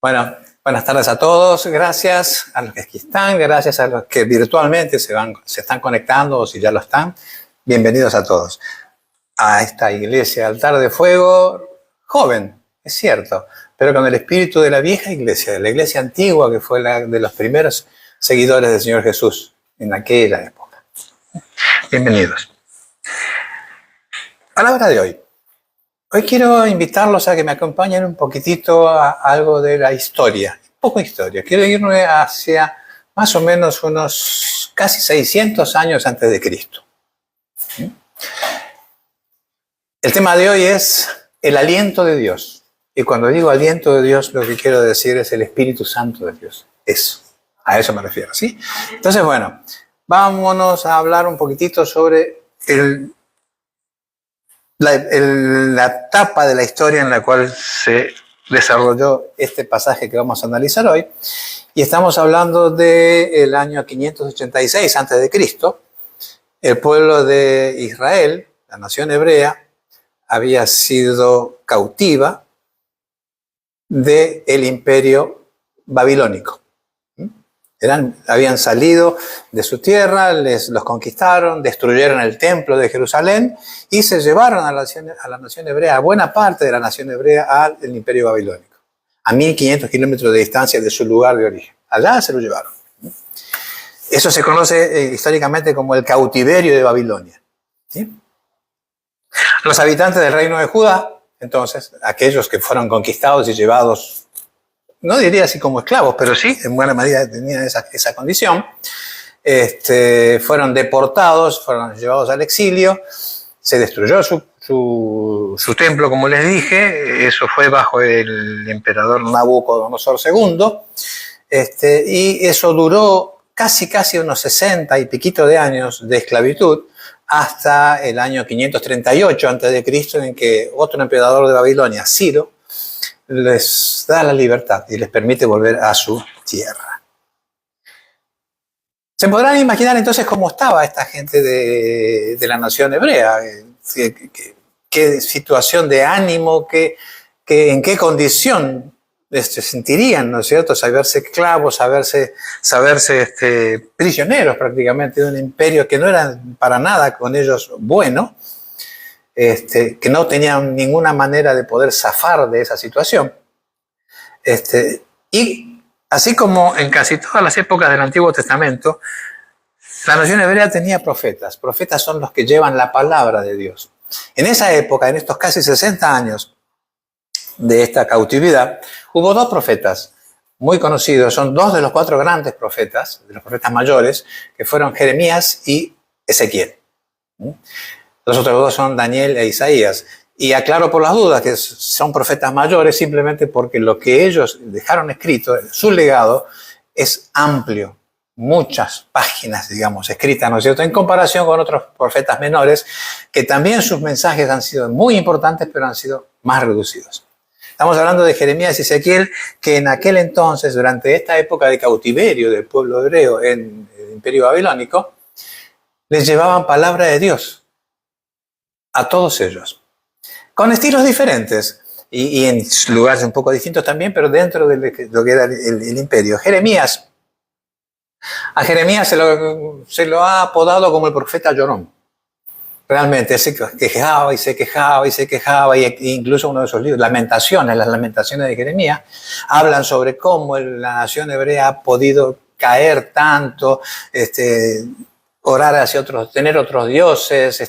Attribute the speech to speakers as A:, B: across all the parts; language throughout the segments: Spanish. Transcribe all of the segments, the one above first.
A: Bueno, buenas tardes a todos. Gracias a los que aquí están, gracias a los que virtualmente se están conectando o si ya lo están. Bienvenidos a todos a esta iglesia Altar de Fuego, joven, es cierto, pero con el espíritu de la vieja iglesia, de la iglesia antigua que fue la de los primeros seguidores del Señor Jesús en aquella época. Bienvenidos. Palabra de hoy. Hoy quiero invitarlos a que me acompañen un poquitito a algo de la historia, un poco de historia. Quiero irme hacia más o menos unos casi 600 años antes de Cristo. El tema de hoy es el aliento de Dios. Y cuando digo aliento de Dios, lo que quiero decir es el Espíritu Santo de Dios. Eso, a eso me refiero, ¿sí? Entonces, bueno, vámonos a hablar un poquitito sobre la etapa de la historia en la cual se desarrolló este pasaje que vamos a analizar hoy. Y estamos hablando del año 586 a.C. El pueblo de Israel, la nación hebrea, había sido cautiva del imperio babilónico. Habían salido de su tierra, los conquistaron, destruyeron el templo de Jerusalén y se llevaron a la nación hebrea, a buena parte de la nación hebrea, al imperio babilónico, a 1500 kilómetros de distancia de su lugar de origen. Allá se lo llevaron. Eso se conoce históricamente como el cautiverio de Babilonia, ¿sí? Los habitantes del reino de Judá, entonces, aquellos que fueron conquistados y llevados, no diría así como esclavos, pero sí, en buena medida tenían esa condición, fueron deportados, fueron llevados al exilio, se destruyó su templo, como les dije, eso fue bajo el emperador Nabucodonosor II, y eso duró casi unos 60 y piquito de años de esclavitud, hasta el año 538 a.C., en que otro emperador de Babilonia, Ciro, les da la libertad y les permite volver a su tierra. Se podrán imaginar entonces cómo estaba esta gente de la nación hebrea, qué situación de ánimo, en qué condición se sentirían, ¿no es cierto? Saberse esclavos, saberse prisioneros prácticamente de un imperio que no era para nada con ellos bueno, que no tenían ninguna manera de poder zafar de esa situación. Y así como en casi todas las épocas del Antiguo Testamento, la nación hebrea tenía profetas. Profetas son los que llevan la palabra de Dios. En esa época, en estos casi 60 años de esta cautividad, hubo dos profetas muy conocidos, son dos de los cuatro grandes profetas, de los profetas mayores, que fueron Jeremías y Ezequiel. Los otros dos son Daniel e Isaías. Y aclaro por las dudas que son profetas mayores simplemente porque lo que ellos dejaron escrito, su legado, es amplio. Muchas páginas, digamos, escritas, ¿no es cierto?, en comparación con otros profetas menores, que también sus mensajes han sido muy importantes, pero han sido más reducidos. Estamos hablando de Jeremías y Ezequiel, que en aquel entonces, durante esta época de cautiverio del pueblo hebreo en el imperio babilónico, les llevaban palabra de Dios a todos ellos, con estilos diferentes y en lugares un poco distintos también, pero dentro de lo que era el imperio. A Jeremías se lo ha apodado como el profeta llorón. Realmente se quejaba y se quejaba y se quejaba, y incluso uno de esos libros, las lamentaciones de Jeremías, hablan sobre cómo la nación hebrea ha podido caer tanto, orar hacia otros, tener otros dioses,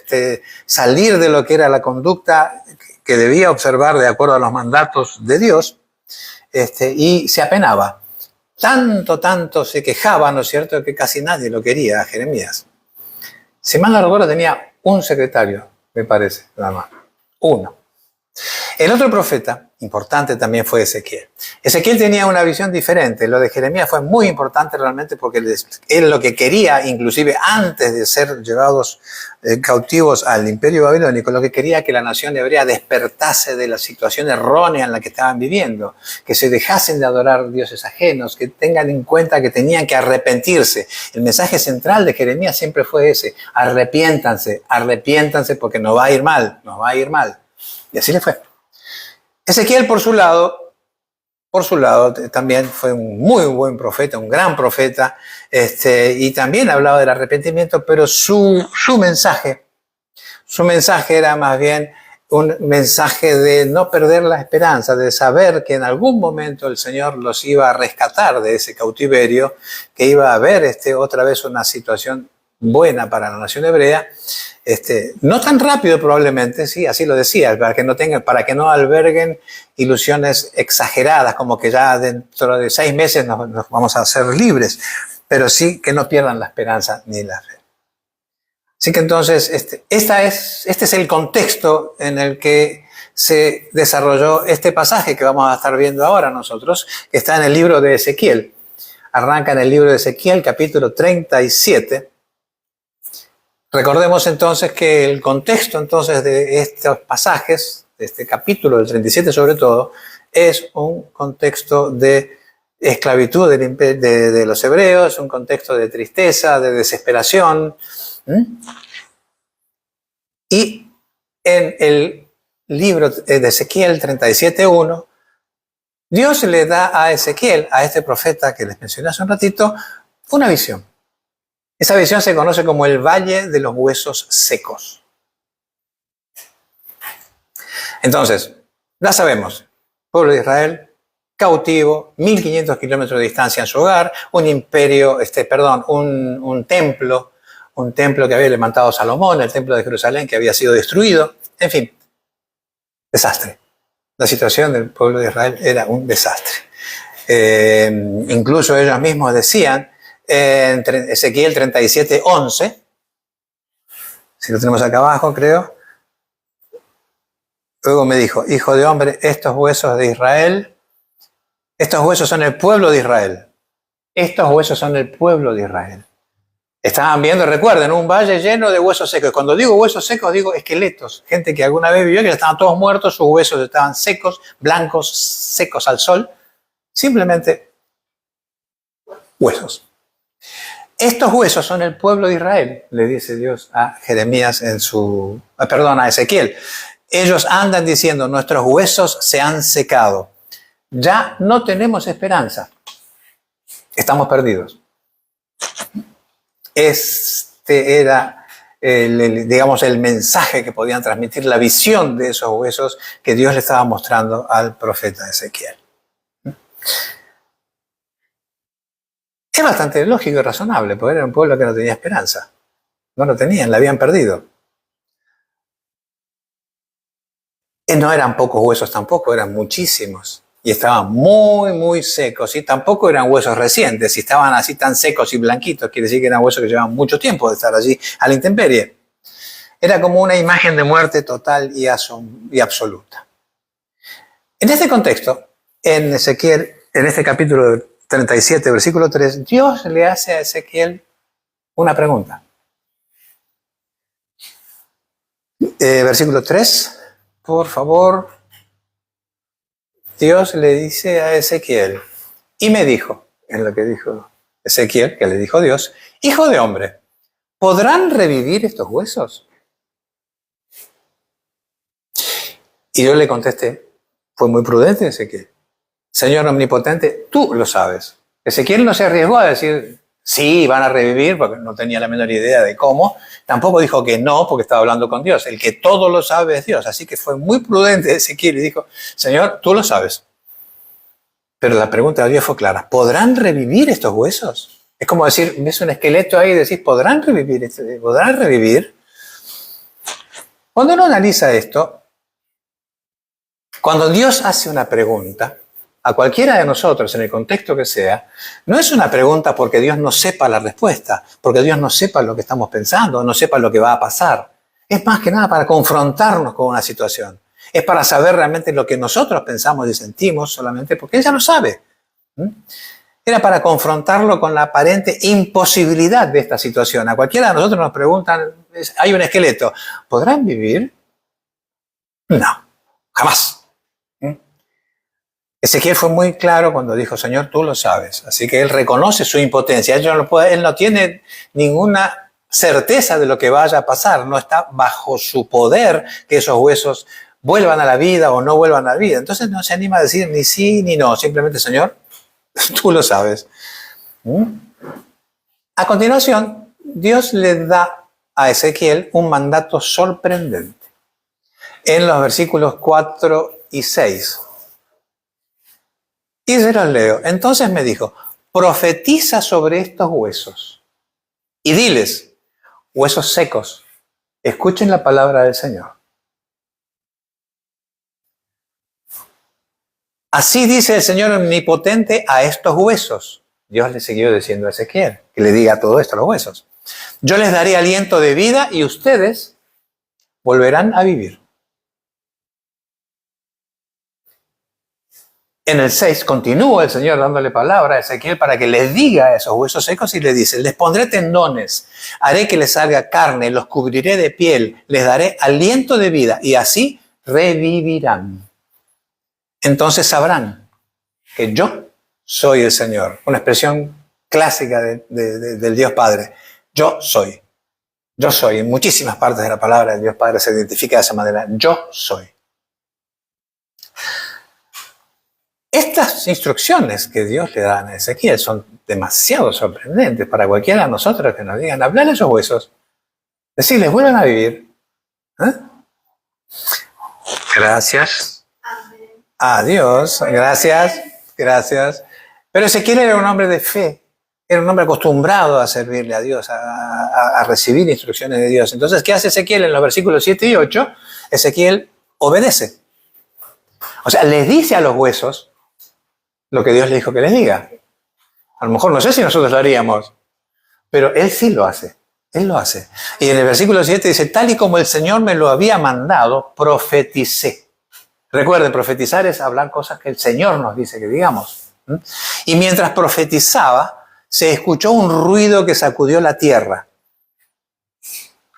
A: salir de lo que era la conducta que debía observar de acuerdo a los mandatos de Dios, y se apenaba. Tanto se quejaba, ¿no es cierto?, que casi nadie lo quería a Jeremías. Si mal no recuerdo, tenía un secretario, me parece, nada más. Uno. El otro profeta importante también fue Ezequiel. Ezequiel tenía una visión diferente. Lo de Jeremías fue muy importante realmente porque él lo que quería, inclusive antes de ser llevados cautivos al imperio babilónico, lo que quería que la nación hebrea despertase de la situación errónea en la que estaban viviendo, que se dejasen de adorar dioses ajenos, que tengan en cuenta que tenían que arrepentirse. El mensaje central de Jeremías siempre fue ese: arrepiéntanse porque nos va a ir mal. Y así le fue. Ezequiel, por su lado, por su lado, también fue un muy buen profeta, un gran profeta, y también hablaba del arrepentimiento, pero su mensaje era más bien un mensaje de no perder la esperanza, de saber que en algún momento el Señor los iba a rescatar de ese cautiverio, que iba a haber otra vez una situación buena para la nación hebrea, no tan rápido probablemente, sí, así lo decía, para que no alberguen ilusiones exageradas, como que ya dentro de 6 meses nos vamos a hacer libres, pero sí que no pierdan la esperanza ni la fe. Así que entonces, este es el contexto en el que se desarrolló este pasaje que vamos a estar viendo ahora nosotros, que está en el libro de Ezequiel. Arranca en el libro de Ezequiel, capítulo 37. Recordemos entonces que el contexto entonces de estos pasajes, de este capítulo del 37 sobre todo, es un contexto de esclavitud de los hebreos, un contexto de tristeza, de desesperación. Y en el libro de Ezequiel 37:1, Dios le da a Ezequiel, a este profeta que les mencioné hace un ratito, una visión. Esa visión se conoce como el Valle de los Huesos Secos. Entonces, ya sabemos, pueblo de Israel, cautivo, 1500 kilómetros de distancia en su hogar, un imperio, un templo que había levantado Salomón, el templo de Jerusalén que había sido destruido, en fin, desastre. La situación del pueblo de Israel era un desastre. Incluso ellos mismos decían, en Ezequiel 37:11, si lo tenemos acá abajo, creo, luego me dijo, hijo de hombre, estos huesos son el pueblo de Israel. Estos huesos son el pueblo de Israel. Estaban viendo, recuerden, un valle lleno de huesos secos. Cuando digo huesos secos, digo esqueletos. Gente que alguna vez vivió, que estaban todos muertos, sus huesos estaban secos, blancos, secos al sol. Simplemente huesos. Estos huesos son el pueblo de Israel, le dice Dios a Jeremías a Ezequiel. Ellos andan diciendo, nuestros huesos se han secado. Ya no tenemos esperanza. Estamos perdidos. Este era, el mensaje que podían transmitir, la visión de esos huesos que Dios le estaba mostrando al profeta Ezequiel. Es bastante lógico y razonable, porque era un pueblo que no tenía esperanza. No lo tenían, la habían perdido. No eran pocos huesos tampoco, eran muchísimos. Y estaban muy, muy secos. Y tampoco eran huesos recientes. Si estaban así tan secos y blanquitos, quiere decir que eran huesos que llevaban mucho tiempo de estar allí a la intemperie. Era como una imagen de muerte total y absoluta. En este contexto, en Ezequiel, en este capítulo 37, versículo 3, Dios le hace a Ezequiel una pregunta. Versículo 3, por favor. Dios le dice a Ezequiel, y me dijo, en lo que dijo Ezequiel, que le dijo Dios, hijo de hombre, ¿podrán revivir estos huesos? Y yo le contesté, fue muy prudente Ezequiel. Señor omnipotente, tú lo sabes. Ezequiel no se arriesgó a decir, sí, van a revivir, porque no tenía la menor idea de cómo. Tampoco dijo que no, porque estaba hablando con Dios. El que todo lo sabe es Dios. Así que fue muy prudente Ezequiel y dijo, Señor, tú lo sabes. Pero la pregunta de Dios fue clara, ¿podrán revivir estos huesos? Es como decir, ves un esqueleto ahí y decís, ¿podrán revivir? ¿Podrán revivir? Cuando uno analiza esto, cuando Dios hace una pregunta, a cualquiera de nosotros, en el contexto que sea, no es una pregunta porque Dios no sepa la respuesta, porque Dios no sepa lo que estamos pensando, no sepa lo que va a pasar. Es más que nada para confrontarnos con una situación. Es para saber realmente lo que nosotros pensamos y sentimos solamente porque Él ya lo sabe. Era para confrontarlo con la aparente imposibilidad de esta situación. A cualquiera de nosotros nos preguntan, hay un esqueleto, ¿podrán vivir? No, jamás. Ezequiel fue muy claro cuando dijo, Señor, tú lo sabes. Así que él reconoce su impotencia. Él no tiene ninguna certeza de lo que vaya a pasar. No está bajo su poder que esos huesos vuelvan a la vida o no vuelvan a la vida. Entonces no se anima a decir ni sí ni no, simplemente, Señor, tú lo sabes. A continuación, Dios le da a Ezequiel un mandato sorprendente en los versículos 4 y 6. Y se los leo. Entonces me dijo, profetiza sobre estos huesos y diles, huesos secos, escuchen la palabra del Señor. Así dice el Señor omnipotente a estos huesos. Dios le siguió diciendo a Ezequiel que le diga todo esto a los huesos. Yo les daré aliento de vida y ustedes volverán a vivir. En el 6 continúa el Señor dándole palabra a Ezequiel para que les diga a esos huesos secos y les dice, les pondré tendones, haré que les salga carne, los cubriré de piel, les daré aliento de vida y así revivirán. Entonces sabrán que yo soy el Señor. Una expresión clásica del Dios Padre. Yo soy. Yo soy. En muchísimas partes de la palabra del Dios Padre se identifica de esa manera. Yo soy. Estas instrucciones que Dios le da a Ezequiel son demasiado sorprendentes para cualquiera de nosotros que nos digan, hablar a esos huesos, decirles, vuelvan a vivir. Gracias. Adiós. Gracias. Gracias. Pero Ezequiel era un hombre de fe, era un hombre acostumbrado a servirle a Dios, a recibir instrucciones de Dios. Entonces, ¿qué hace Ezequiel en los versículos 7 y 8? Ezequiel obedece. O sea, les dice a los huesos lo que Dios le dijo que les diga. A lo mejor no sé si nosotros lo haríamos, pero él sí lo hace. Él lo hace. Y en el versículo 7 dice, tal y como el Señor me lo había mandado, profeticé. Recuerden, profetizar es hablar cosas que el Señor nos dice que digamos. Y mientras profetizaba, se escuchó un ruido que sacudió la tierra.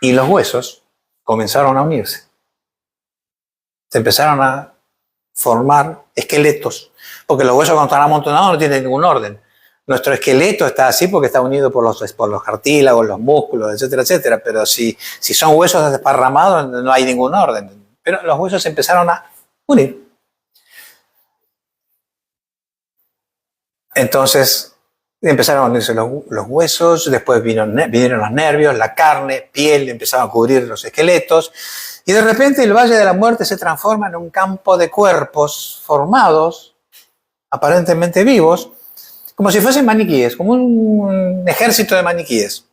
A: Y los huesos comenzaron a unirse. Se empezaron a formar esqueletos. Porque los huesos cuando están amontonados no tienen ningún orden. Nuestro esqueleto está así porque está unido por los cartílagos, los músculos, etcétera, etcétera. Pero si son huesos desparramados no hay ningún orden. Pero los huesos se empezaron a unir. Entonces empezaron a unirse los huesos, después vinieron los nervios, la carne, piel, empezaron a cubrir los esqueletos. Y de repente el Valle de la Muerte se transforma en un campo de cuerpos formados, aparentemente vivos, como si fuesen maniquíes, como un ejército de maniquíes.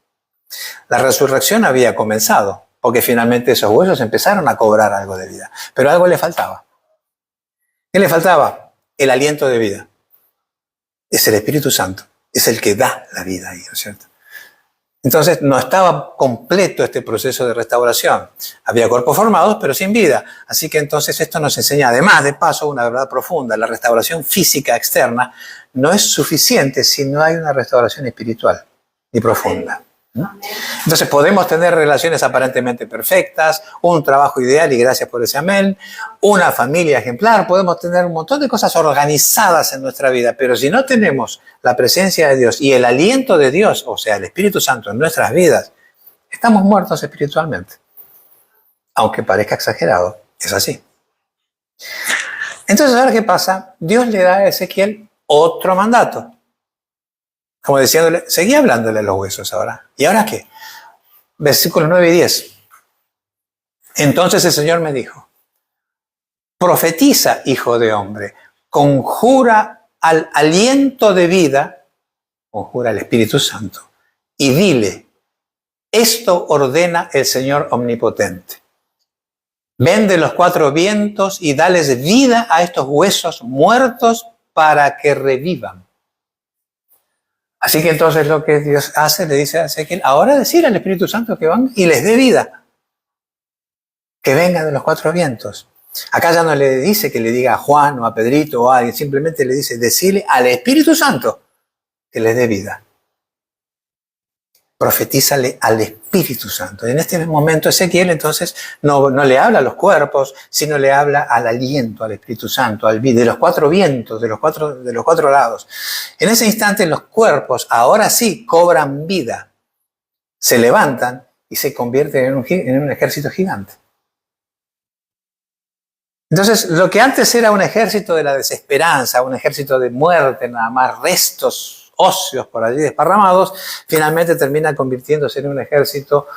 A: La resurrección había comenzado, porque finalmente esos huesos empezaron a cobrar algo de vida. Pero algo le faltaba. ¿Qué le faltaba? El aliento de vida. Es el Espíritu Santo, es el que da la vida ahí, ¿no es cierto? Entonces no estaba completo este proceso de restauración. Había cuerpos formados, pero sin vida. Así que entonces esto nos enseña, además de paso, una verdad profunda. La restauración física externa no es suficiente si no hay una restauración espiritual y profunda. Entonces podemos tener relaciones aparentemente perfectas, un trabajo ideal y gracias por ese amén, una familia ejemplar, podemos tener un montón de cosas organizadas en nuestra vida, pero si no tenemos la presencia de Dios y el aliento de Dios, o sea, el Espíritu Santo en nuestras vidas, estamos muertos espiritualmente. Aunque parezca exagerado, es así. Entonces, ahora, ¿qué pasa? Dios le da a Ezequiel otro mandato. Como diciéndole, seguí hablándole a los huesos ahora. ¿Y ahora qué? Versículos 9 y 10. Entonces el Señor me dijo, profetiza, hijo de hombre, conjura al aliento de vida, conjura al Espíritu Santo, y dile, esto ordena el Señor omnipotente. Ven de los cuatro vientos y dales vida a estos huesos muertos para que revivan. Así que entonces lo que Dios hace, le dice a Ezequiel, ahora decir al Espíritu Santo que van y les dé vida. Que venga de los cuatro vientos. Acá ya no le dice que le diga a Juan o a Pedrito o a alguien, simplemente le dice, decirle al Espíritu Santo que les dé vida. Profetízale al Espíritu Santo. Y en este momento Ezequiel entonces no le habla a los cuerpos, sino le habla al aliento, al Espíritu Santo, de los cuatro vientos, de los cuatro lados. En ese instante los cuerpos ahora sí cobran vida, se levantan y se convierten en un ejército gigante. Entonces, lo que antes era un ejército de la desesperanza, un ejército de muerte, nada más restos óseos por allí desparramados, finalmente termina convirtiéndose en un ejército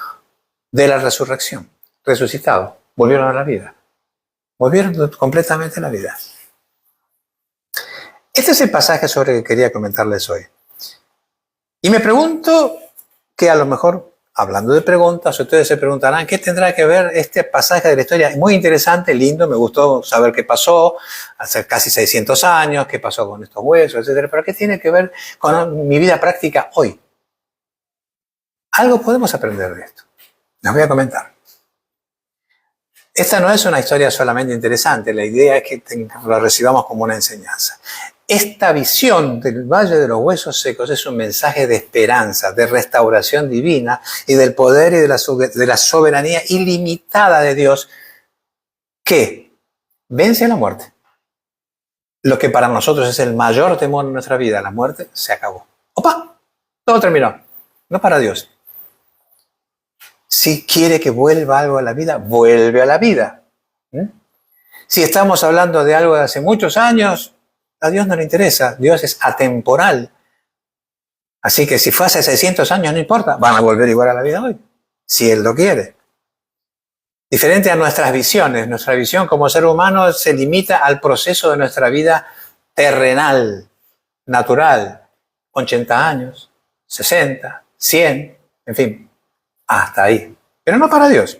A: de la resurrección, resucitado, volvieron a la vida, volvieron completamente a la vida. Este es el pasaje sobre el que quería comentarles hoy. Y me pregunto que a lo mejor, hablando de preguntas, ustedes se preguntarán, ¿qué tendrá que ver este pasaje de la historia? Muy interesante, lindo, me gustó saber qué pasó hace casi 600 años, qué pasó con estos huesos, etcétera. Pero ¿qué tiene que ver con mi vida práctica hoy? Algo podemos aprender de esto. Les voy a comentar. Esta no es una historia solamente interesante, la idea es que lo recibamos como una enseñanza. Esta visión del Valle de los Huesos Secos es un mensaje de esperanza, de restauración divina y del poder y de la soberanía ilimitada de Dios que vence a la muerte. Lo que para nosotros es el mayor temor en nuestra vida, la muerte, se acabó. ¡Opa! Todo terminó. No para Dios. Si quiere que vuelva algo a la vida, vuelve a la vida. Si estamos hablando de algo de hace muchos años, a Dios no le interesa. Dios es atemporal. Así que si fue hace 600 años, no importa. Van a volver igual a la vida hoy, si Él lo quiere. Diferente a nuestras visiones. Nuestra visión como ser humano se limita al proceso de nuestra vida terrenal, natural. 80 años, 60, 100, en fin. Hasta ahí. Pero no para Dios.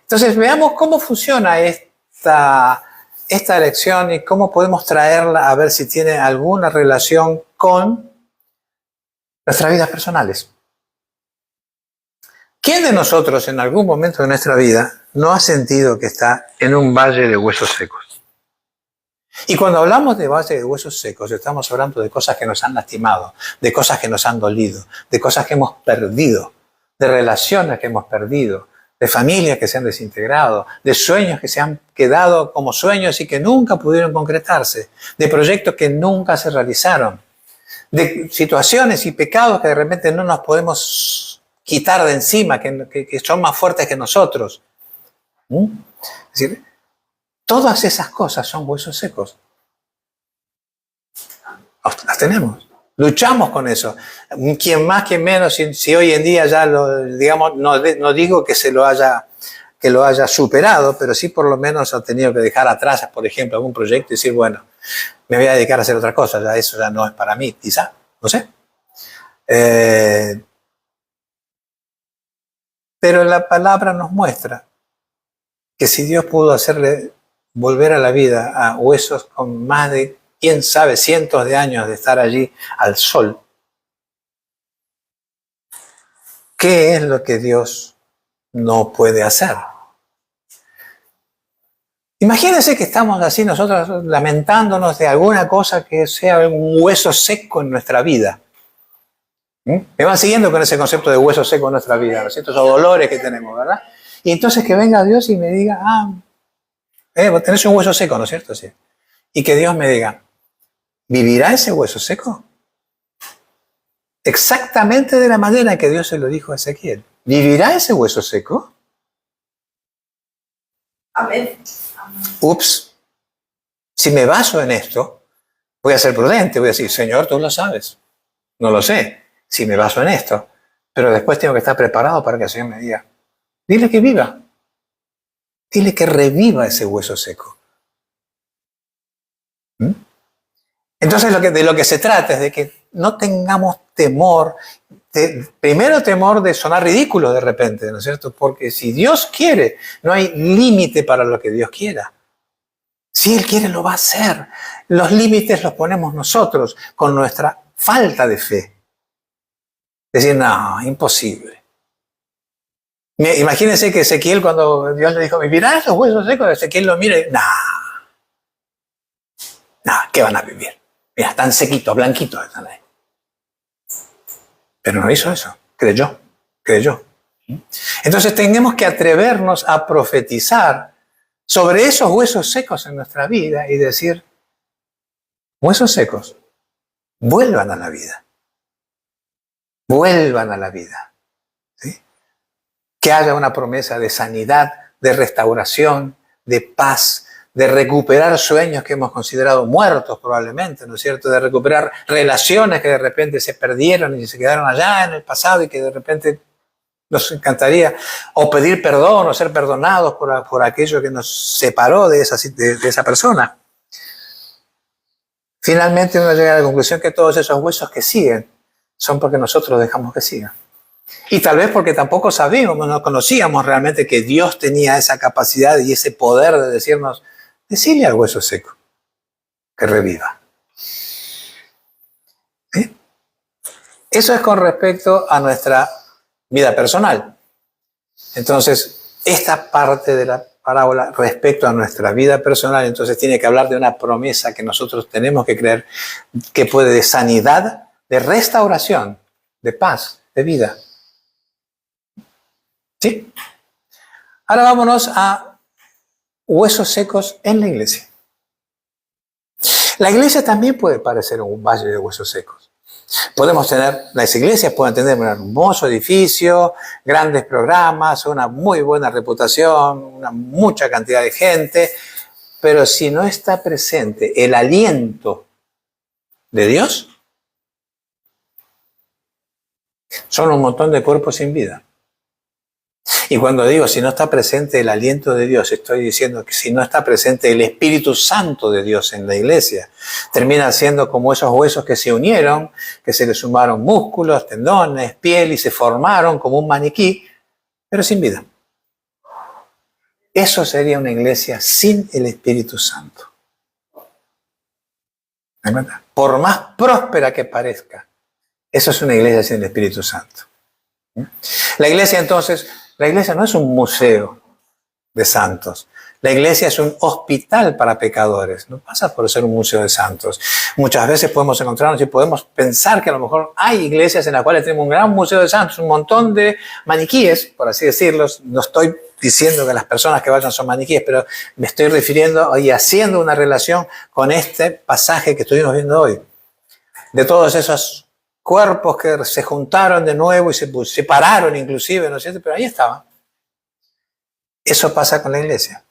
A: Entonces veamos cómo funciona esta lección y cómo podemos traerla a ver si tiene alguna relación con nuestras vidas personales. ¿Quién de nosotros en algún momento de nuestra vida no ha sentido que está en un valle de huesos secos? Y cuando hablamos de valle de huesos secos, estamos hablando de cosas que nos han lastimado, de cosas que nos han dolido, de cosas que hemos perdido, de relaciones que hemos perdido, de familias que se han desintegrado, de sueños que se han quedado como sueños y que nunca pudieron concretarse, de proyectos que nunca se realizaron, de situaciones y pecados que de repente no nos podemos quitar de encima, que son más fuertes que nosotros. Es decir, todas esas cosas son huesos secos. Las tenemos. Luchamos con eso. Quien más, quien menos, si hoy en día ya digamos, no digo que lo haya superado, pero sí por lo menos ha tenido que dejar atrás, por ejemplo, algún proyecto y decir, bueno, me voy a dedicar a hacer otra cosa, ya eso ya no es para mí, quizá, no sé. Pero la palabra nos muestra que si Dios pudo hacerle volver a la vida a huesos con más de, quién sabe, cientos de años de estar allí al sol, ¿qué es lo que Dios no puede hacer? Imagínense que estamos así nosotros lamentándonos de alguna cosa que sea un hueso seco en nuestra vida. Me van siguiendo con ese concepto de hueso seco en nuestra vida, ¿no es cierto? Esos dolores que tenemos, ¿verdad? Y entonces que venga Dios y me diga, vos tenés un hueso seco, ¿no es cierto? Sí. Y que Dios me diga, ¿vivirá ese hueso seco? Exactamente de la manera en que Dios se lo dijo a Ezequiel. ¿Vivirá ese hueso seco?
B: Amén.
A: Ups. Si me baso en esto, voy a ser prudente, voy a decir, Señor, tú lo sabes. No lo sé, si me baso en esto. Pero después tengo que estar preparado para que el Señor me diga, dile que viva. Dile que reviva ese hueso seco. Entonces de lo que se trata es de que no tengamos temor, primero temor de sonar ridículos de repente, ¿no es cierto? Porque si Dios quiere, no hay límite para lo que Dios quiera. Si Él quiere, lo va a hacer. Los límites los ponemos nosotros con nuestra falta de fe. Decir, no, imposible. Imagínense que Ezequiel, cuando Dios le dijo, ¿vivirán los huesos secos? Ezequiel lo mira y dice, ¿qué van a vivir? Mira, están sequitos, blanquitos están ahí. Pero no hizo eso, creyó. Entonces tenemos que atrevernos a profetizar sobre esos huesos secos en nuestra vida y decir, huesos secos, vuelvan a la vida. Vuelvan a la vida. ¿Sí? Que haya una promesa de sanidad, de restauración, de paz, de recuperar sueños que hemos considerado muertos probablemente, ¿no es cierto? De recuperar relaciones que de repente se perdieron y se quedaron allá en el pasado y que de repente nos encantaría, o pedir perdón o ser perdonados por aquello que nos separó de esa persona. Finalmente uno llega a la conclusión que todos esos huesos que siguen son porque nosotros dejamos que sigan. Y tal vez porque tampoco sabíamos, no conocíamos realmente que Dios tenía esa capacidad y ese poder de decirnos, decile al hueso seco que reviva. ¿Sí? Eso es con respecto a nuestra vida personal. Entonces, esta parte de la parábola respecto a nuestra vida personal, entonces tiene que hablar de una promesa que nosotros tenemos que creer, que puede de sanidad, de restauración, de paz, de vida. ¿Sí? Ahora vámonos a huesos secos en la iglesia. La iglesia también puede parecer un valle de huesos secos. Las iglesias pueden tener un hermoso edificio, grandes programas, una muy buena reputación, mucha cantidad de gente, pero si no está presente el aliento de Dios, son un montón de cuerpos sin vida. Y cuando digo si no está presente el aliento de Dios, estoy diciendo que si no está presente el Espíritu Santo de Dios en la iglesia, terminan siendo como esos huesos que se unieron, que se les sumaron músculos, tendones, piel y se formaron como un maniquí, pero sin vida. Eso sería una iglesia sin el Espíritu Santo. ¿Es verdad? Por más próspera que parezca, eso es una iglesia sin el Espíritu Santo. La iglesia entonces... La iglesia no es un museo de santos. La iglesia es un hospital para pecadores. No pasa por ser un museo de santos. Muchas veces podemos encontrarnos y podemos pensar que a lo mejor hay iglesias en las cuales tenemos un gran museo de santos, un montón de maniquíes, por así decirlo. No estoy diciendo que las personas que vayan son maniquíes, pero me estoy refiriendo y haciendo una relación con este pasaje que estuvimos viendo hoy. De todos esos cuerpos que se juntaron de nuevo y se separaron inclusive, ¿no es cierto? Pero ahí estaban. Eso pasa con la iglesia.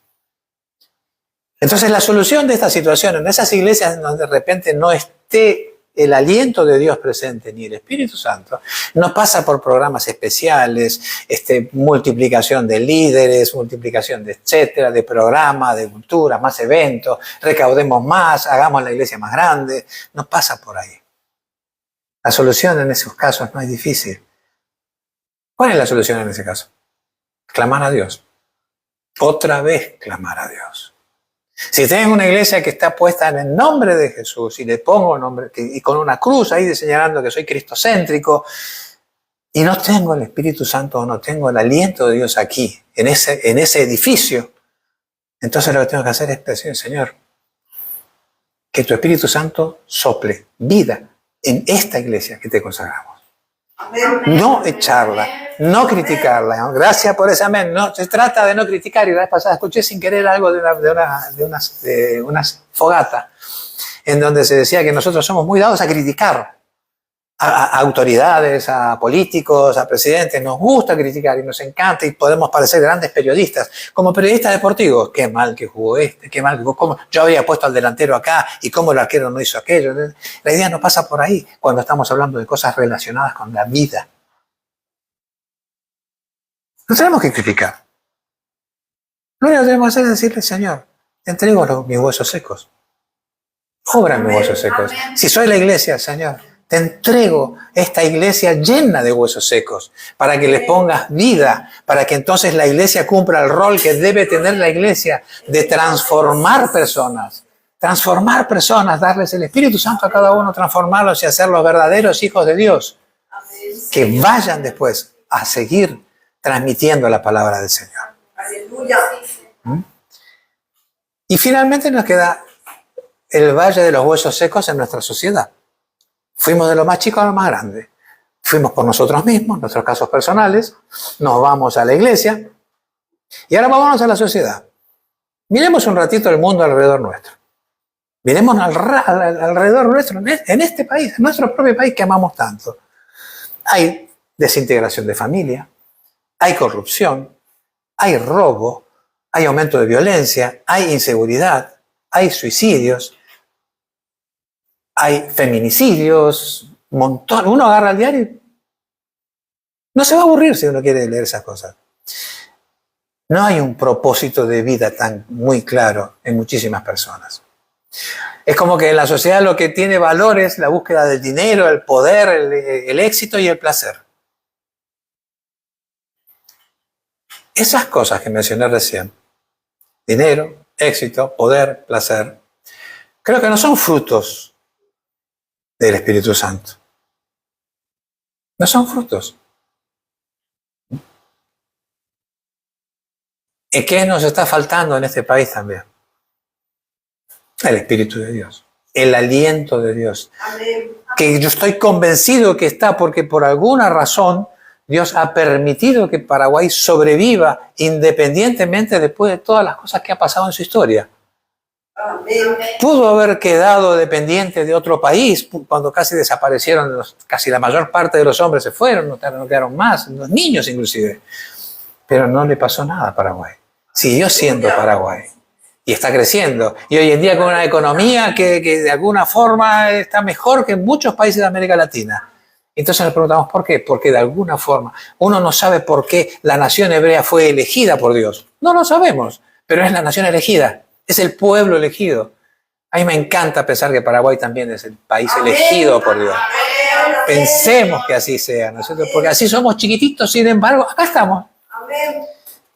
A: Entonces la solución de esta situación, en esas iglesias donde de repente no esté el aliento de Dios presente ni el Espíritu Santo, no pasa por programas especiales, multiplicación de líderes, multiplicación de etcétera, de programas, de cultura, más eventos, recaudemos más, hagamos la iglesia más grande. No pasa por ahí. La solución en esos casos no es difícil. ¿Cuál es la solución en ese caso? Clamar a Dios. Otra vez clamar a Dios. Si tengo una iglesia que está puesta en el nombre de Jesús y le pongo nombre y con una cruz ahí señalando que soy cristocéntrico y no tengo el Espíritu Santo o no tengo el aliento de Dios aquí, en ese edificio, entonces lo que tengo que hacer es decir, Señor, que tu Espíritu Santo sople vida en esta iglesia que te consagramos. No echarla, no criticarla. Gracias por ese amén. No se trata de no criticar. Y la vez pasada escuché sin querer algo de una fogata en donde se decía que nosotros somos muy dados a criticar a autoridades, a políticos, a presidentes. Nos gusta criticar y nos encanta y podemos parecer grandes periodistas. Como periodistas deportivos, qué mal que jugó qué mal que jugó, cómo yo habría puesto al delantero acá y cómo el arquero no hizo aquello. La idea no pasa por ahí cuando estamos hablando de cosas relacionadas con la vida. No tenemos que criticar. Lo único que tenemos que hacer es decirle, Señor, te entrego mis huesos secos. Obra mis huesos secos. Si soy la iglesia, Señor, te entrego esta iglesia llena de huesos secos para que les pongas vida, para que entonces la iglesia cumpla el rol que debe tener la iglesia de transformar personas, darles el Espíritu Santo a cada uno, transformarlos y hacerlos verdaderos hijos de Dios, que vayan después a seguir transmitiendo la palabra del Señor. Y finalmente nos queda el valle de los huesos secos en nuestra sociedad. Fuimos de lo más chico a lo más grande. Fuimos por nosotros mismos, nuestros casos personales, nos vamos a la iglesia y ahora vámonos a la sociedad. Miremos un ratito el mundo alrededor nuestro. Miremos alrededor nuestro, en este país, en nuestro propio país que amamos tanto. Hay desintegración de familia, hay corrupción, hay robo, hay aumento de violencia, hay inseguridad, hay suicidios, hay feminicidios, un montón. Uno agarra el diario y no se va a aburrir si uno quiere leer esas cosas. No hay un propósito de vida tan muy claro en muchísimas personas. Es como que en la sociedad lo que tiene valor es la búsqueda del dinero, el poder, el éxito y el placer. Esas cosas que mencioné recién, dinero, éxito, poder, placer, creo que no son frutos del Espíritu Santo. No son frutos. ¿Y qué nos está faltando en este país también? El Espíritu de Dios, el aliento de Dios. Que yo estoy convencido que está porque por alguna razón Dios ha permitido que Paraguay sobreviva independientemente después de todas las cosas que ha pasado en su historia. Pudo haber quedado dependiente de otro país cuando casi desaparecieron, casi la mayor parte de los hombres se fueron, no quedaron más, los niños inclusive. Pero no le pasó nada a Paraguay. Siguió siendo Paraguay. Y está creciendo. Y hoy en día con una economía que de alguna forma está mejor que en muchos países de América Latina. Entonces nos preguntamos ¿por qué? Porque de alguna forma uno no sabe por qué la nación hebrea fue elegida por Dios. No lo sabemos, pero es la nación elegida. Es el pueblo elegido. A mí me encanta pensar que Paraguay también es el país elegido por Dios. Pensemos que así sea, ¿no es cierto? Porque así somos chiquititos, sin embargo, acá estamos.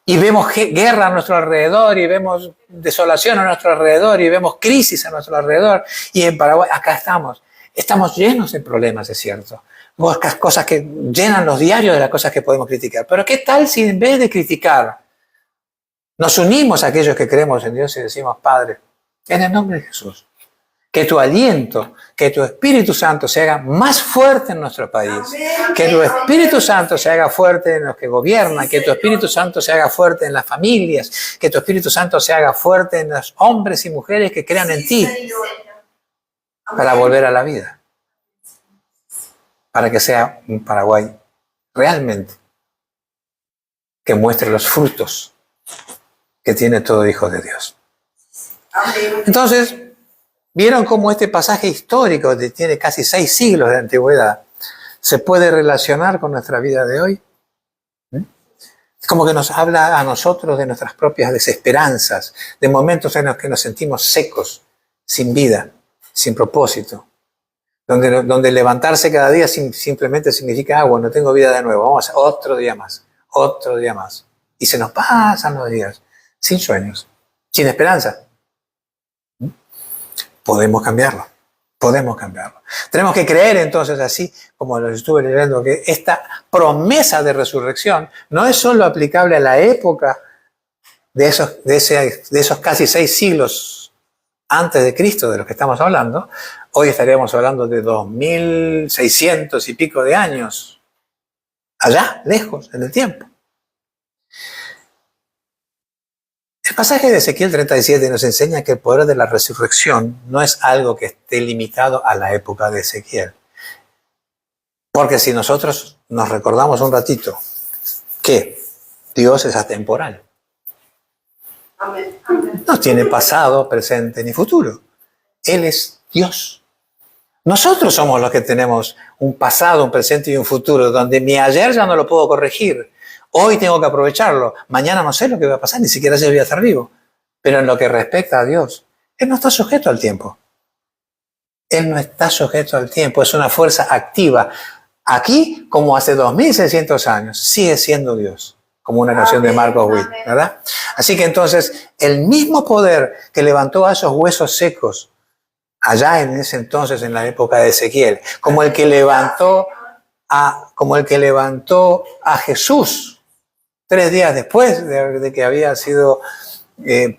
A: Y vemos guerra a nuestro alrededor, y vemos desolación a nuestro alrededor, y vemos crisis a nuestro alrededor. Y en Paraguay, acá estamos. Estamos llenos de problemas, es cierto. Cosas que llenan los diarios de las cosas que podemos criticar. Pero ¿qué tal si en vez de criticar, nos unimos a aquellos que creemos en Dios y decimos, Padre, en el nombre de Jesús, que tu aliento, que tu Espíritu Santo se haga más fuerte en nuestro país, que tu Espíritu Santo se haga fuerte en los que gobiernan, que tu Espíritu Santo se haga fuerte en las familias, que tu Espíritu Santo se haga fuerte en los hombres y mujeres que crean en ti para volver a la vida, para que sea un Paraguay realmente que muestre los frutos que tiene todo hijo de Dios. Entonces, ¿vieron cómo este pasaje histórico que tiene casi 6 siglos de antigüedad se puede relacionar con nuestra vida de hoy? Es como que nos habla a nosotros de nuestras propias desesperanzas, de momentos en los que nos sentimos secos, sin vida, sin propósito, donde levantarse cada día simplemente significa, bueno, tengo vida de nuevo, vamos a otro día más, y se nos pasan los días, sin sueños, sin esperanza. Podemos cambiarlo. Tenemos que creer entonces, así como lo estuve leyendo, que esta promesa de resurrección no es solo aplicable a la época de esos casi 6 siglos antes de Cristo de los que estamos hablando. Hoy estaríamos hablando de 2600 y pico de años, allá, lejos, en el tiempo. El pasaje de Ezequiel 37 nos enseña que el poder de la resurrección no es algo que esté limitado a la época de Ezequiel. Porque si nosotros nos recordamos un ratito que Dios es atemporal. No tiene pasado, presente ni futuro. Él es Dios. Nosotros somos los que tenemos un pasado, un presente y un futuro, donde mi ayer ya no lo puedo corregir. Hoy tengo que aprovecharlo. Mañana no sé lo que va a pasar, ni siquiera sé si voy a estar vivo. Pero en lo que respecta a Dios, Él no está sujeto al tiempo. Él no está sujeto al tiempo. Es una fuerza activa. Aquí, como hace 2600 años, sigue siendo Dios. Como una canción de Marcos Witt, ¿verdad? Así que entonces, el mismo poder que levantó a esos huesos secos, allá en ese entonces, en la época de Ezequiel, como el que levantó a Jesús 3 días después de que había sido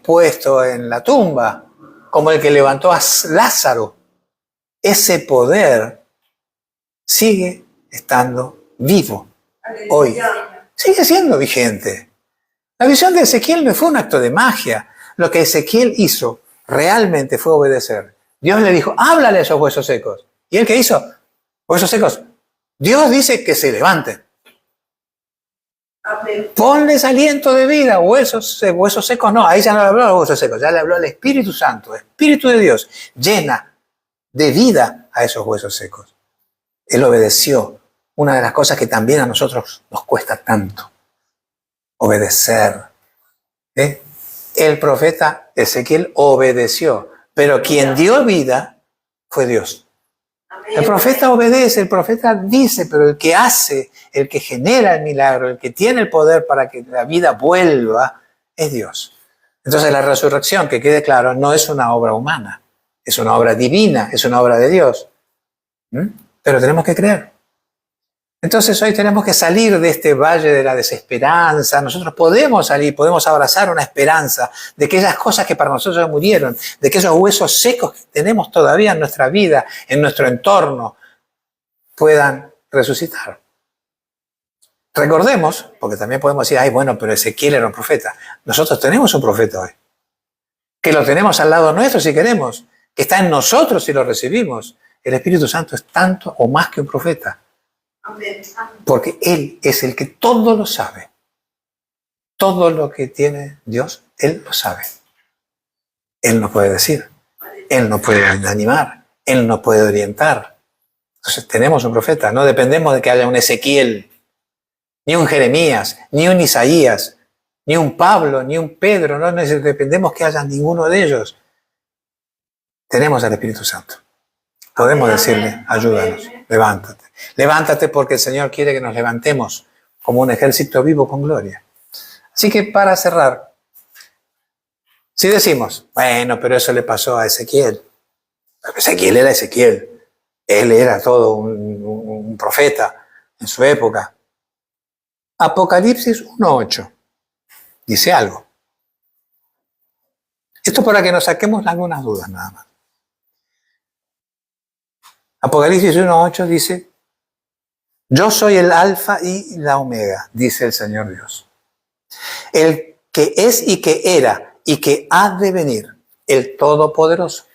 A: puesto en la tumba, como el que levantó a Lázaro, ese poder sigue estando vivo hoy. Sigue siendo vigente. La visión de Ezequiel no fue un acto de magia. Lo que Ezequiel hizo realmente fue obedecer. Dios le dijo, háblale a esos huesos secos. ¿Y él qué hizo? Huesos secos. Dios dice que se levanten. Ponles aliento de vida, huesos secos no, ahí ya no le habló a los huesos secos, ya le habló al Espíritu Santo, Espíritu de Dios, llena de vida a esos huesos secos. Él obedeció, una de las cosas que también a nosotros nos cuesta tanto, obedecer. El profeta Ezequiel obedeció, pero quien dio vida fue Dios. El profeta obedece, el profeta dice, pero el que hace, el que genera el milagro, el que tiene el poder para que la vida vuelva, es Dios. Entonces la resurrección, que quede claro, no es una obra humana, es una obra divina, es una obra de Dios. Pero tenemos que creer. Entonces hoy tenemos que salir de este valle de la desesperanza. Nosotros podemos salir, podemos abrazar una esperanza de que esas cosas que para nosotros ya murieron, de que esos huesos secos que tenemos todavía en nuestra vida, en nuestro entorno, puedan resucitar. Recordemos, porque también podemos decir, ay, bueno, pero Ezequiel era un profeta. Nosotros tenemos un profeta hoy, que lo tenemos al lado nuestro si queremos, que está en nosotros si lo recibimos. El Espíritu Santo es tanto o más que un profeta. Porque Él es el que todo lo sabe. Todo lo que tiene Dios, Él lo sabe. Él nos puede decir, Él nos puede animar, Él nos puede orientar. Entonces tenemos un profeta, no dependemos de que haya un Ezequiel, ni un Jeremías, ni un Isaías, ni un Pablo, ni un Pedro, no dependemos que haya ninguno de ellos. Tenemos al Espíritu Santo. Podemos decirle, ayúdanos, levántate. Levántate porque el Señor quiere que nos levantemos como un ejército vivo con gloria. Así que para cerrar, si decimos, bueno, pero eso le pasó a Ezequiel. Ezequiel era Ezequiel. Él era todo un profeta en su época. Apocalipsis 1:8 dice algo. Esto para que nos saquemos algunas dudas nada más. Apocalipsis 1:8 dice, yo soy el alfa y la omega, dice el Señor Dios. El que es y que era y que ha de venir, el Todopoderoso.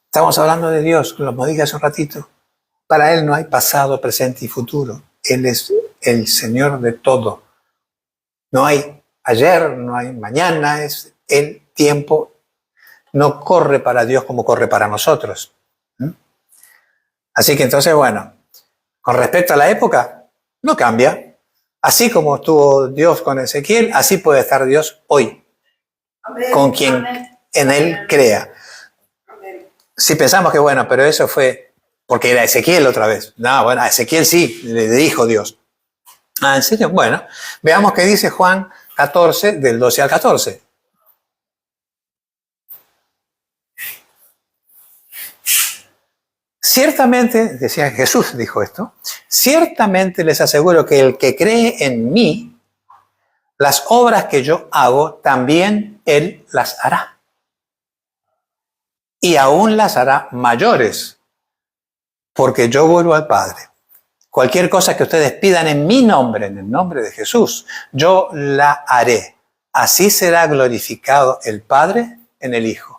A: Estamos hablando de Dios, como dije hace un ratito. Para Él no hay pasado, presente y futuro. Él es el Señor de todo. No hay ayer, no hay mañana, es el tiempo. No corre para Dios como corre para nosotros. Así que entonces, bueno, con respecto a la época, no cambia. Así como estuvo Dios con Ezequiel, así puede estar Dios hoy, con quien en Él crea. Si pensamos que, bueno, pero eso fue porque era Ezequiel otra vez. No, bueno, a Ezequiel sí, le dijo Dios. Ah, ¿en serio? Bueno, veamos qué dice Juan 14, del 12 al 14. Ciertamente, decía Jesús, dijo esto, ciertamente les aseguro que el que cree en mí, las obras que yo hago, también él las hará. Y aún las hará mayores, porque yo vuelvo al Padre. Cualquier cosa que ustedes pidan en mi nombre, en el nombre de Jesús, yo la haré. Así será glorificado el Padre en el Hijo.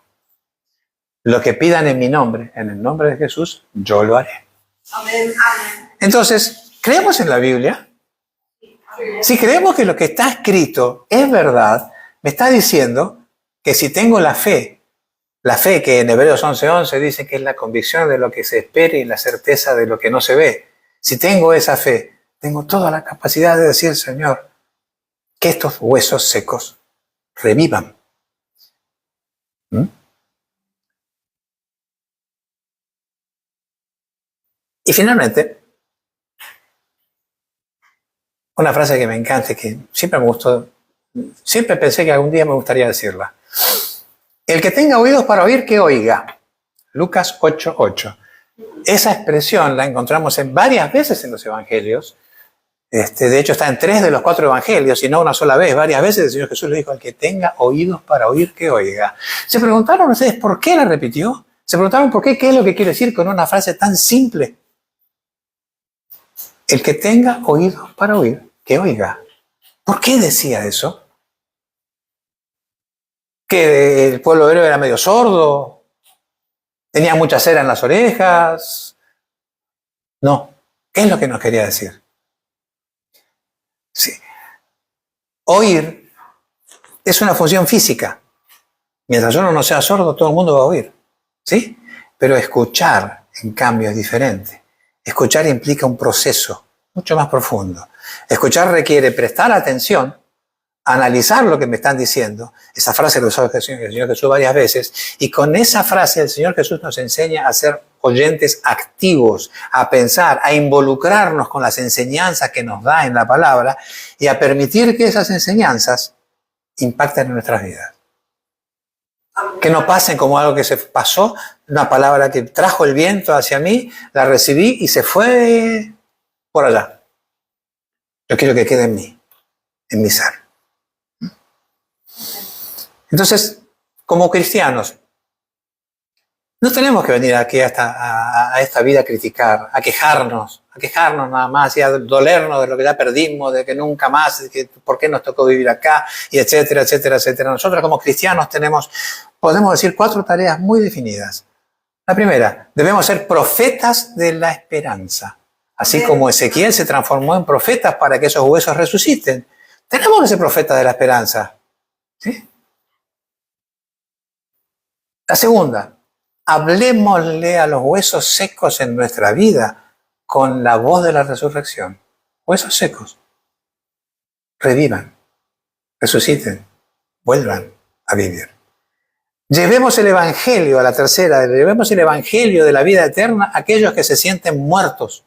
A: Lo que pidan en mi nombre, en el nombre de Jesús, yo lo haré. Amén. Entonces, ¿creemos en la Biblia? Si creemos que lo que está escrito es verdad, me está diciendo que si tengo la fe que en Hebreos 11:11 dice que es la convicción de lo que se espera y la certeza de lo que no se ve, si tengo esa fe, tengo toda la capacidad de decir, Señor, que estos huesos secos revivan. Y finalmente, una frase que me encanta, que siempre me gustó, siempre pensé que algún día me gustaría decirla. El que tenga oídos para oír, que oiga. Lucas 8:8. Esa expresión la encontramos en varias veces en los evangelios. De hecho, está en 3 de los 4 evangelios, y no una sola vez, varias veces el Señor Jesús le dijo, el que tenga oídos para oír, que oiga. ¿Se preguntaron ustedes por qué la repitió? ¿Se preguntaron por qué? ¿Qué es lo que quiere decir con una frase tan simple? El que tenga oídos para oír, que oiga. ¿Por qué decía eso? ¿Que el pueblo hebreo era medio sordo? ¿Tenía mucha cera en las orejas? No. ¿Qué es lo que nos quería decir? Sí. Oír es una función física. Mientras uno no sea sordo, todo el mundo va a oír. ¿Sí? Pero escuchar, en cambio, es diferente. Escuchar implica un proceso mucho más profundo. Escuchar requiere prestar atención, analizar lo que me están diciendo. Esa frase la usó el Señor Jesús varias veces. Y con esa frase el Señor Jesús nos enseña a ser oyentes activos, a pensar, a involucrarnos con las enseñanzas que nos da en la palabra y a permitir que esas enseñanzas impacten en nuestras vidas. Que no pasen como algo que se pasó, una palabra que trajo el viento hacia mí, la recibí y se fue por allá. Yo quiero que quede en mí, en mi ser. Entonces, como cristianos, no tenemos que venir aquí a esta vida a criticar, a quejarnos nada más y a dolernos de lo que ya perdimos, de que nunca más, de que por qué nos tocó vivir acá, y etcétera, etcétera, etcétera. Nosotros como cristianos podemos decir 4 tareas muy definidas. La primera, debemos ser profetas de la esperanza. Así como Ezequiel se transformó en profeta para que esos huesos resuciten. Tenemos que ser profetas de la esperanza. ¿Sí? La segunda, hablémosle a los huesos secos en nuestra vida con la voz de la resurrección. Huesos secos. Revivan, resuciten, vuelvan a vivir. Llevemos el Evangelio, a la tercera, llevemos el Evangelio de la vida eterna a aquellos que se sienten muertos.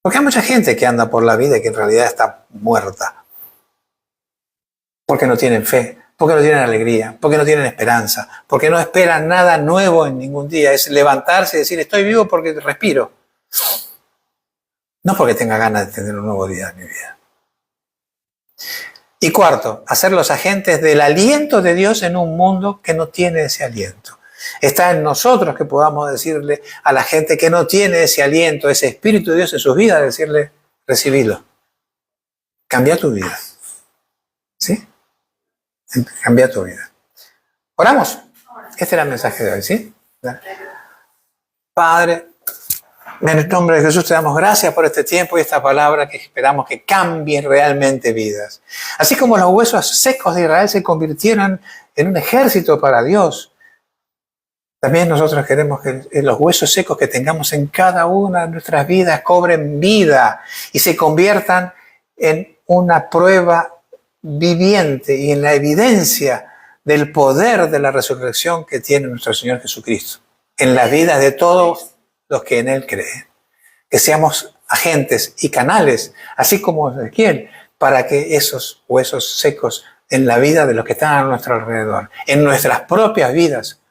A: Porque hay mucha gente que anda por la vida y que en realidad está muerta. Porque no tienen fe, porque no tienen alegría, porque no tienen esperanza, porque no esperan nada nuevo en ningún día. Es levantarse y decir, estoy vivo porque respiro. No porque tenga ganas de tener un nuevo día en mi vida. Y cuarto, hacer los agentes del aliento de Dios en un mundo que no tiene ese aliento. Está en nosotros que podamos decirle a la gente que no tiene ese aliento, ese Espíritu de Dios en sus vidas, decirle, recibilo. Cambia tu vida. ¿Sí? Cambia tu vida. ¿Oramos? Este era el mensaje de hoy, ¿sí? Padre, en el nombre de Jesús te damos gracias por este tiempo y esta palabra que esperamos que cambie realmente vidas. Así como los huesos secos de Israel se convirtieron en un ejército para Dios, también nosotros queremos que los huesos secos que tengamos en cada una de nuestras vidas cobren vida y se conviertan en una prueba viviente y en la evidencia del poder de la resurrección que tiene nuestro Señor Jesucristo en las vidas de todos los que en Él creen. Que seamos agentes y canales, así como Ezequiel, para que esos huesos secos en la vida de los que están a nuestro alrededor, en nuestras propias vidas,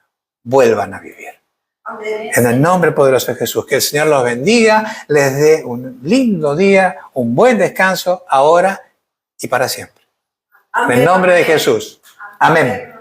A: vuelvan a vivir. Amén. En el nombre poderoso de Jesús, que el Señor los bendiga, les dé un lindo día, un buen descanso, ahora y para siempre. Amén. En el nombre de Jesús. Amén.